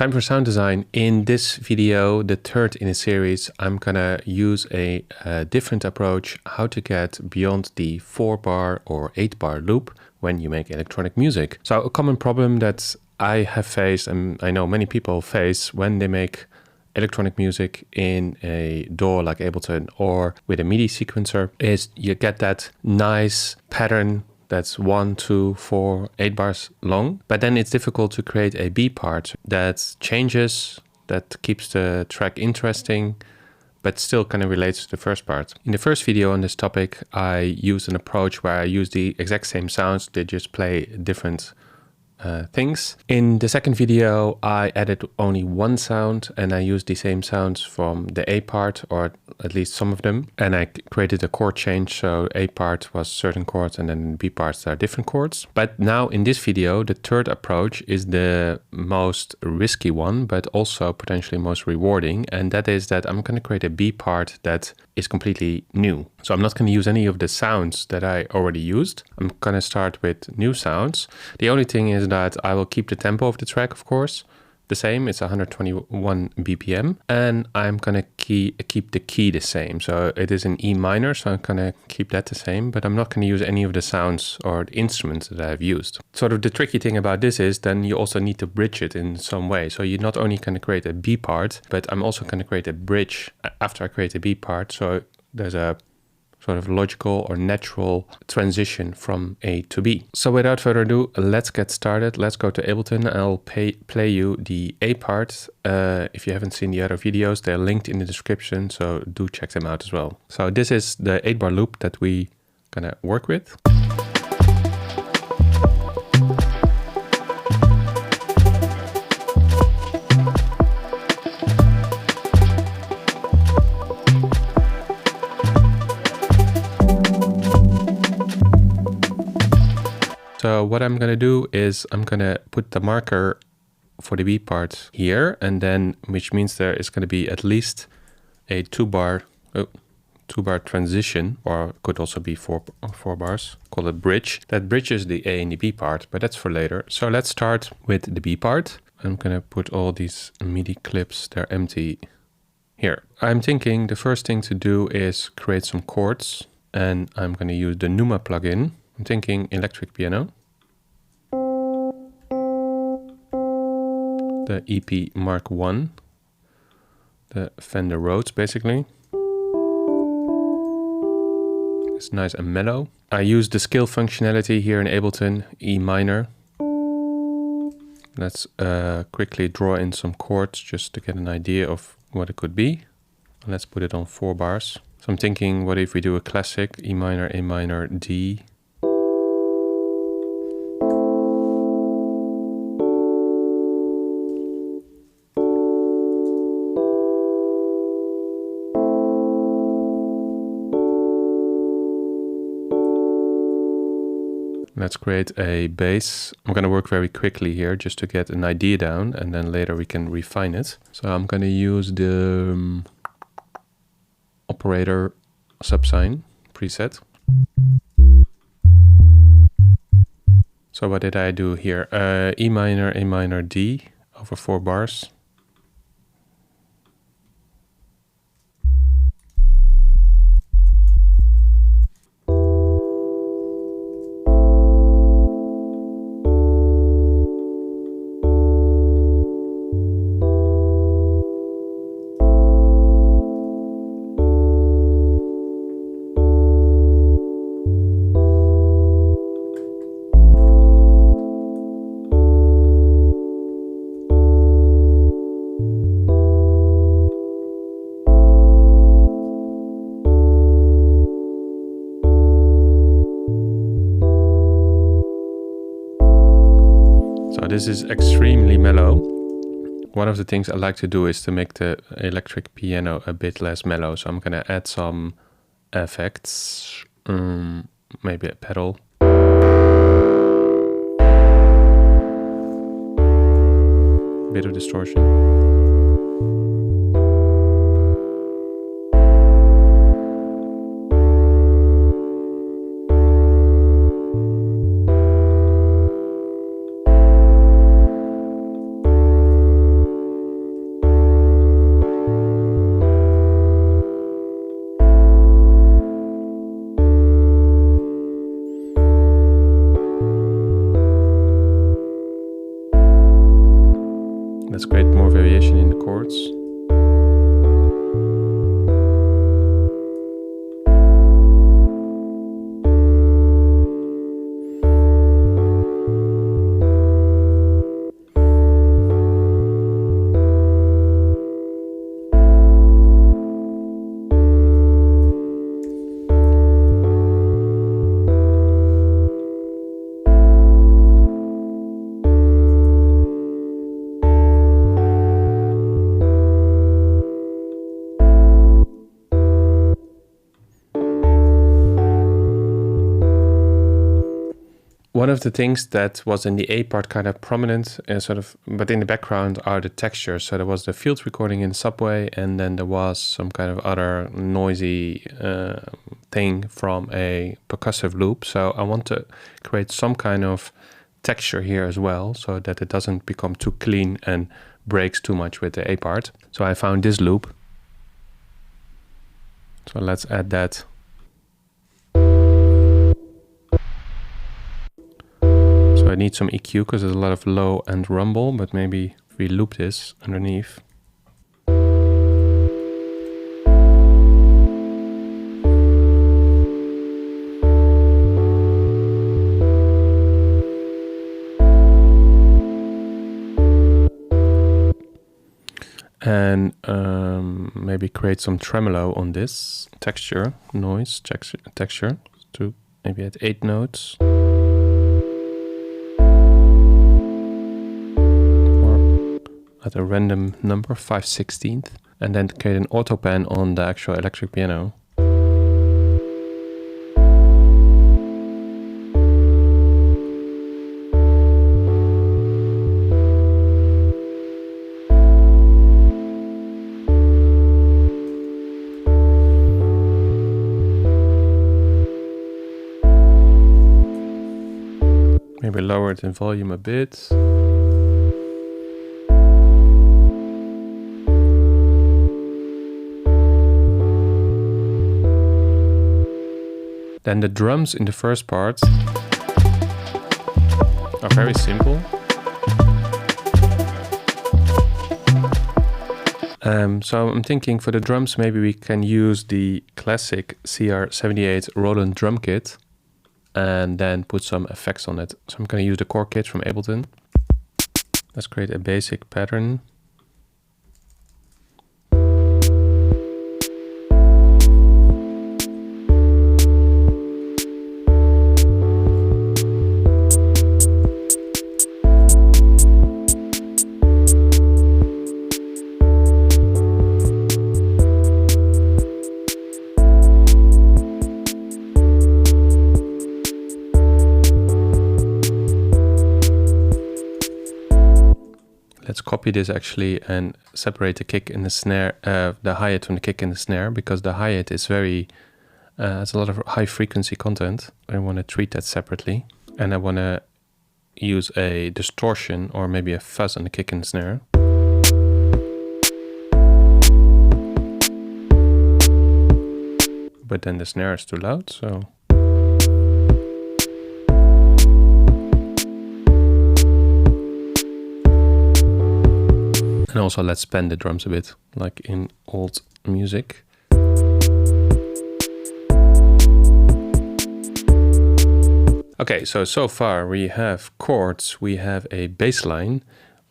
Time for sound design. In this video, the third in a series, I'm gonna use a different approach how to get beyond the 4-bar or 8-bar loop when you make electronic music. So a common problem that I have faced, and I know many people face when they make electronic music in a DAW like Ableton or with a MIDI sequencer, is you get that nice pattern that's 1, 2, 4, 8 bars long, but then it's difficult to create a B part that changes, that keeps the track interesting, but still kind of relates to the first part. In the first video on this topic, I used an approach where I use the exact same sounds, they just play different things. In the second video, I added only one sound and I used the same sounds from the A part, or at least some of them. And I created a chord change. So A part was certain chords and then B parts are different chords. But now in this video, the third approach is the most risky one, but also potentially most rewarding. And that is that I'm going to create a B part that is completely new. So I'm not going to use any of the sounds that I already used. I'm going to start with new sounds. The only thing is that I will keep the tempo of the track, of course, the same. It's 121 BPM. And I'm going to keep the key the same. So it is in E minor, so I'm going to keep that the same. But I'm not going to use any of the sounds or the instruments that I've used. Sort of the tricky thing about this is then you also need to bridge it in some way. So you're not only going to create a B part, but I'm also going to create a bridge after I create a B part. So there's a sort of logical or natural transition from A to B. So without further ado, let's get started. Let's go to Ableton. I'll play you the A part. If you haven't seen the other videos, they're linked in the description, so do check them out as well. So this is the 8-bar loop that we gonna work with. So what I'm gonna do is I'm gonna put the marker for the B part here, and then which means there is gonna be at least a 2-bar transition, or could also be four bars, call it bridge. That bridges the A and the B part, but that's for later. So let's start with the B part. I'm gonna put all these MIDI clips, they're empty, here. I'm thinking the first thing to do is create some chords, and I'm gonna use the Numa plugin. I'm thinking electric piano. The EP Mark I. The Fender Rhodes, basically. It's nice and mellow. I use the scale functionality here in Ableton, E minor. Let's quickly draw in some chords just to get an idea of what it could be. Let's put it on 4 bars. So I'm thinking, what if we do a classic E minor, A minor, D. Let's create a bass. I'm going to work very quickly here just to get an idea down, and then later we can refine it. So I'm going to use the operator subsign preset. So what did I do here? E minor, A minor, D over 4 bars. This is extremely mellow. One of the things I like to do is to make the electric piano a bit less mellow. So I'm gonna add some effects, maybe a pedal. Bit of distortion. Let's create more variation in the chords. One of the things that was in the A part kind of prominent, but in the background are the textures. So there was the field recording in the subway, and then there was some kind of other noisy thing from a percussive loop. So I want to create some kind of texture here as well, so that it doesn't become too clean and breaks too much with the A part. So I found this loop. So let's add that. So I need some EQ because there's a lot of low and rumble, but maybe if we loop this underneath. And maybe create some tremolo on this texture, noise texture to maybe at 8 notes. At a random number, 5/16, and then create an auto pan on the actual electric piano. Maybe lower it in volume a bit. Then the drums in the first part are very simple. So I'm thinking for the drums, maybe we can use the classic CR78 Roland drum kit and then put some effects on it. So I'm going to use the core kit from Ableton. Let's create a basic pattern. Let's copy this actually and separate the kick and the snare, the hi-hat from the kick and the snare, because the hi-hat is very, it's a lot of high frequency content. I want to treat that separately, and I want to use a distortion or maybe a fuzz on the kick and the snare. But then the snare is too loud, so. And also let's bend the drums a bit, like in old music. Okay, so far we have chords, we have a bass line,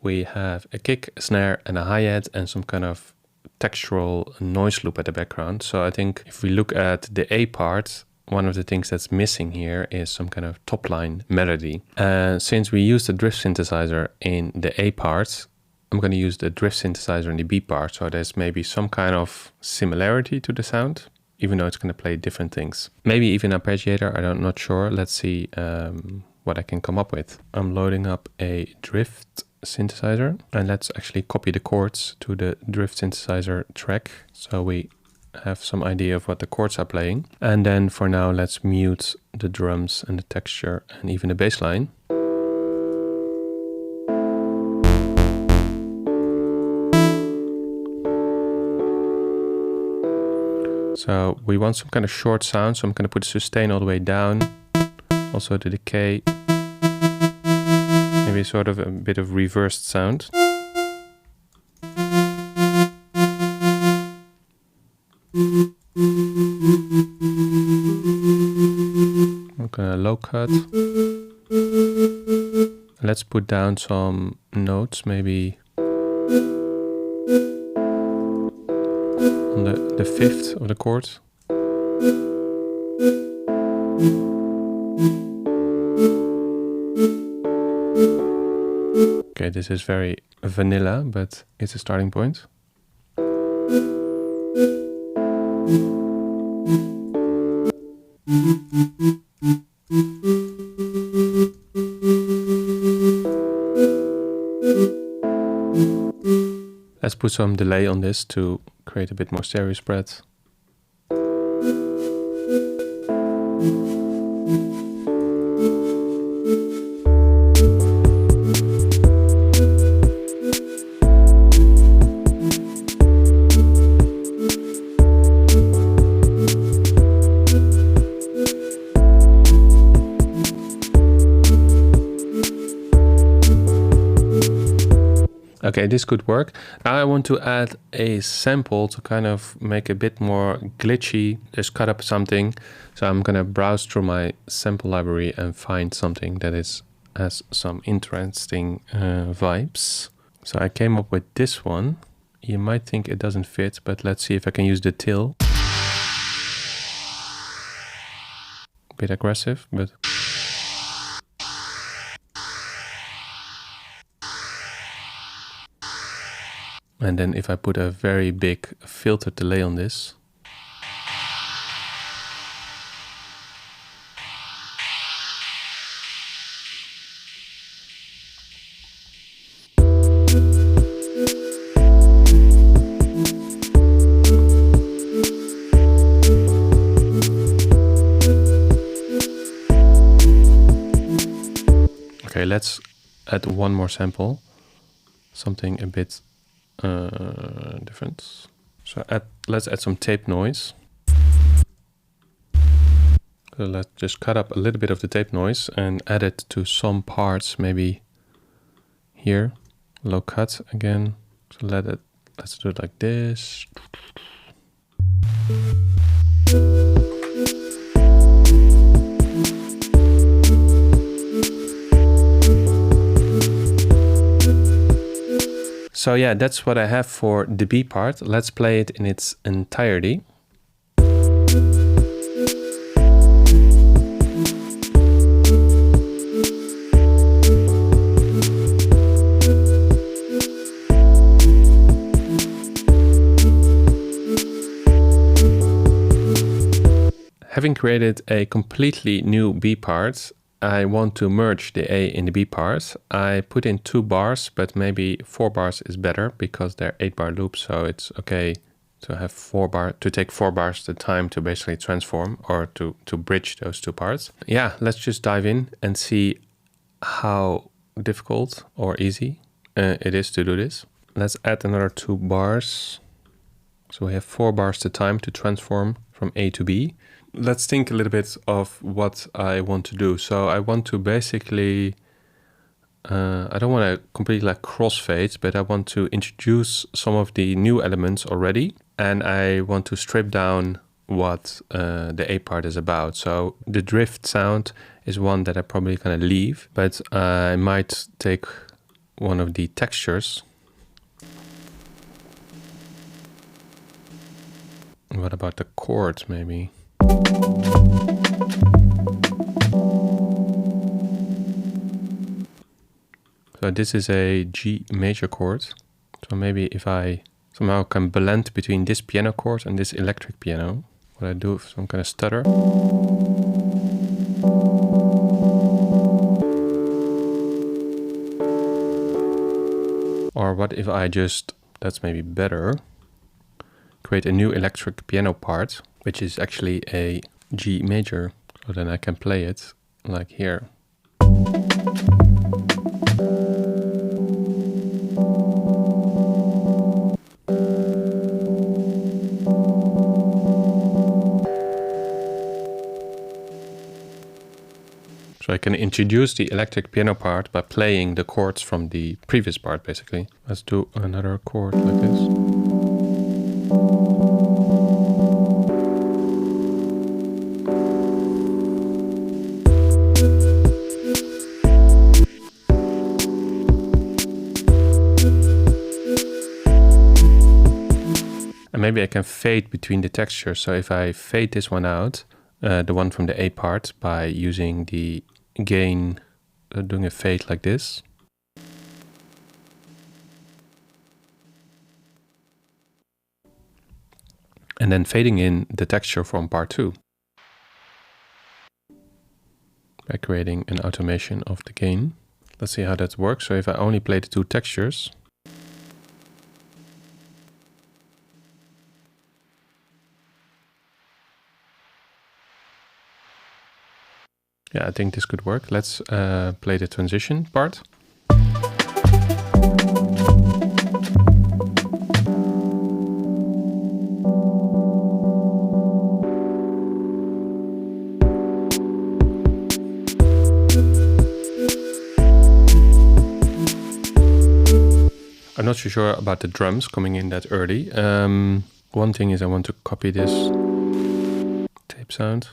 we have a kick, a snare and a hi-hat and some kind of textural noise loop at the background. So I think if we look at the A part, one of the things that's missing here is some kind of top line melody. Since we use the drift synthesizer in the A part, I'm going to use the drift synthesizer in the B part, so there's maybe some kind of similarity to the sound, even though it's going to play different things. Maybe even arpeggiator, I'm not sure. Let's see what I can come up with. I'm loading up a drift synthesizer, and let's actually copy the chords to the drift synthesizer track, so we have some idea of what the chords are playing. And then for now, let's mute the drums and the texture and even the bass line. So we want some kind of short sound, so I'm going to put the sustain all the way down, also the decay, maybe sort of a bit of reversed sound. low cut. Let's put down some notes, maybe on the fifth of the chord. Okay, this is very vanilla, but it's a starting point. Let's put some delay on this to create a bit more stereo spread. Okay, this could work. Now I want to add a sample to kind of make a bit more glitchy, just cut up something. So I'm gonna browse through my sample library and find something that has some interesting vibes. So I came up with this one. You might think it doesn't fit, but let's see if I can use the till. A bit aggressive, but... And then if I put a very big filter delay on this. Okay, let's add one more sample. Something a bit different. So let's add some tape noise. So let's just cut up a little bit of the tape noise and add it to some parts, maybe here. Low cut again. So let's do it like this. So yeah, that's what I have for the B part. Let's play it in its entirety. Having created a completely new B part, I want to merge the A in the B part. I put in 2 bars, but maybe 4 bars is better because they're 8-bar loops, so it's okay to have 4 bars, to take 4 bars the time to basically transform or to bridge those 2 parts. Yeah, let's just dive in and see how difficult or easy it is to do this. Let's add another 2 bars. So we have 4 bars the time to transform from A to B. Let's think a little bit of what I want to do. So I want to basically, I don't want to completely like crossfade, but I want to introduce some of the new elements already. And I want to strip down what the A part is about. So the drift sound is one that I probably gonna leave, but I might take one of the textures. What about the chords maybe? So this is a G major chord. So maybe if I somehow can blend between this piano chord and this electric piano, what I do is some kind of stutter. Or what if I just, that's maybe better, create a new electric piano part, which is actually a G major. So then I can play it like here. So I can introduce the electric piano part by playing the chords from the previous part, basically. Let's do another chord like this. And maybe I can fade between the textures. So if I fade this one out, the one from the A part, by using the gain, doing a fade like this. And then fading in the texture from part 2. By creating an automation of the gain. Let's see how that works. So if I only play the 2 textures. Yeah, I think this could work. Let's play the transition part. I'm not so sure about the drums coming in that early. One thing is I want to copy this tape sound.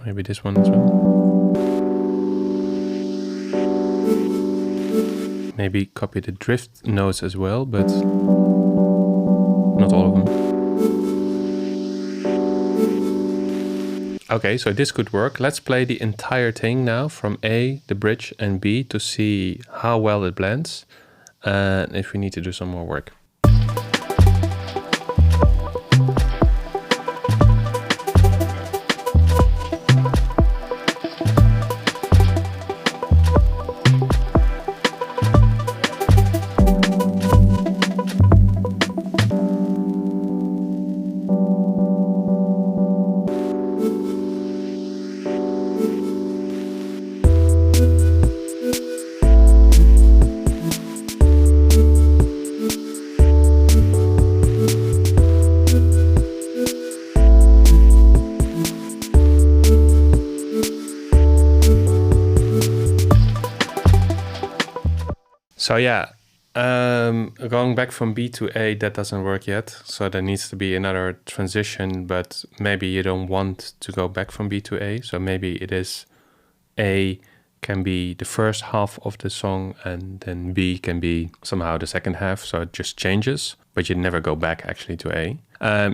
Maybe this one as well. Maybe copy the drift notes as well, but not all of them. Okay, so this could work. Let's play the entire thing now from A, the bridge, and B to see how well it blends and if we need to do some more work. So yeah, going back from B to A, that doesn't work yet. So there needs to be another transition, but maybe you don't want to go back from B to A. So maybe it is A can be the first half of the song and then B can be somehow the second half. So it just changes, but you never go back actually to A.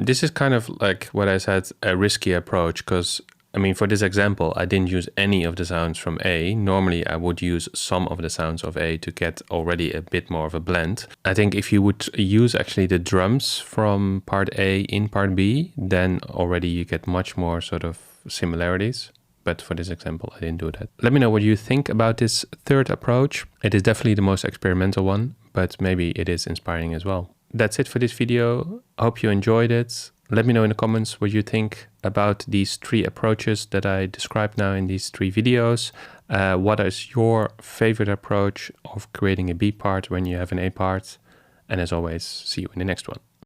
This is kind of like what I said, a risky approach, because I mean, for this example, I didn't use any of the sounds from A. Normally, I would use some of the sounds of A to get already a bit more of a blend. I think if you would use actually the drums from part A in part B, then already you get much more sort of similarities. But for this example, I didn't do that. Let me know what you think about this third approach. It is definitely the most experimental one, but maybe it is inspiring as well. That's it for this video. I hope you enjoyed it. Let me know in the comments what you think about these 3 approaches that I described now in these 3 videos. What is your favorite approach of creating a B part when you have an A part? And as always, see you in the next one.